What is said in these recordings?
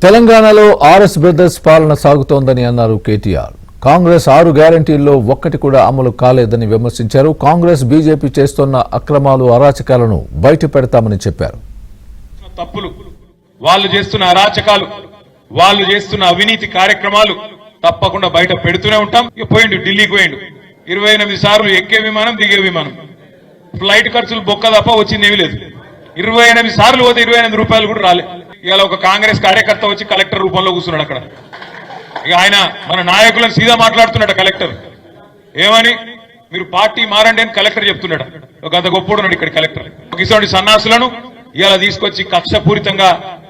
తెలంగాణలో RS brothers పాలన సాగుతోందని అన్నారు కేటీఆర్. కాంగ్రెస్ 6 గ్యారంటీల్లో ఒక్కటి కూడా అమలు కాలేదని విమర్శించారు. కాంగ్రెస్ బీజేపీ చేస్తున్న అక్రమాలు అరాచకాలను బయట పెడతామని చెప్పారు. తప్పులు వాళ్ళు చేస్తున్న అరాచకాలు, వాళ్ళు చేస్తున్న అవినీతి కార్యక్రమాలు తప్పకుండా బయట పెడుతూనే ఉంటాం. పోయిండు, ఢిల్లీకి పోయిండు. 28 సార్లు ఎక్కే విమానం, దిగే విమానం, ఫ్లైట్ ఖర్చులు బొక్క తప్ప వచ్చింది ఏమీ లేదు. 28 సార్లు పోతే 28 రూపాయలు కూడా రాలే. ఇవాళ ఒక కాంగ్రెస్ కార్యకర్త వచ్చి కలెక్టర్ రూపంలో కూర్చున్నాడు అక్కడ. ఇక ఆయన మన నాయకులను సీదా మాట్లాడుతున్నాడు కలెక్టర్. ఏమని, మీరు పార్టీ మారండి అని కలెక్టర్ చెప్తున్నాడు. ఒక అంత గొప్పడున్నాడు ఇక్కడ కలెక్టర్. ఇటువంటి సన్నాసులను ఇవాళ తీసుకొచ్చి కక్షపూరితంగా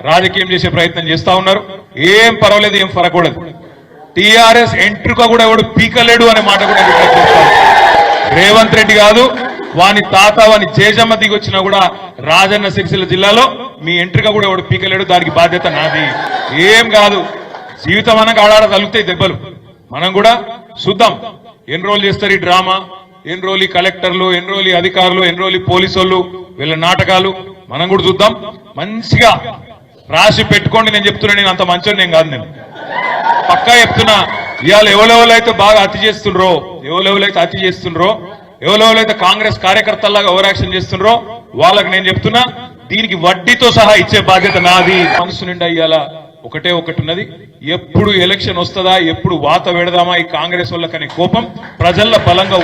రాజకీయం చేసే ప్రయత్నం చేస్తా ఉన్నారు. ఏం పర్వాలేదు, ఏం ఫరకూడదు. టీఆర్ఎస్ ఎంట్రుక కూడా ఎవడు పీకలేడు అనే మాట కూడా రేవంత్ రెడ్డి కాదు, వాని తాత వాని జేజమ్మ దిగొచ్చినా కూడా రాజన్న సిరిసిల్ల జిల్లాలో మీ ఎంట్రిక కూడా ఎవడు పీకలేడు. దానికి బాధ్యత నాది. ఏం కాదు, జీవితం అనగా ఆడాడ తగులుతాయి దెబ్బలు. మనం కూడా చూద్దాం ఎన్ని రోజులు చేస్తారు ఈ డ్రామా, ఎన్ని రోజులు కలెక్టర్లు, ఎన్ని రోజులు అధికారులు, ఎన్ని రోజులు పోలీసు వాళ్ళు, వీళ్ళ నాటకాలు మనం కూడా చూద్దాం. మంచిగా రాసి పెట్టుకోండి. నేను చెప్తున్నా, నేను అంత మంచోని నేను కాదు. నేను పక్కా చెప్తున్నా, ఇవాళ ఎవరెవరైతే బాగా అతి చేస్తుండ్రో, ఎవరెవరైతే కాంగ్రెస్ కార్యకర్తల్లాగా ఓవర్ యాక్షన్ చేస్తుండ్రో వాళ్ళకి నేను చెప్తున్నా, దీనికి వడ్డీతో సహా ఇచ్చే బాధ్యత నాది. మనసు నిండా ఇవాళ ఒకటే ఒకటి ఉన్నది, ఎప్పుడు ఎలక్షన్ వస్తుందా, ఎప్పుడు వాత పెడదామా ఈ కాంగ్రెస్ వాళ్ళకనే కోపం ప్రజల్లో బలంగా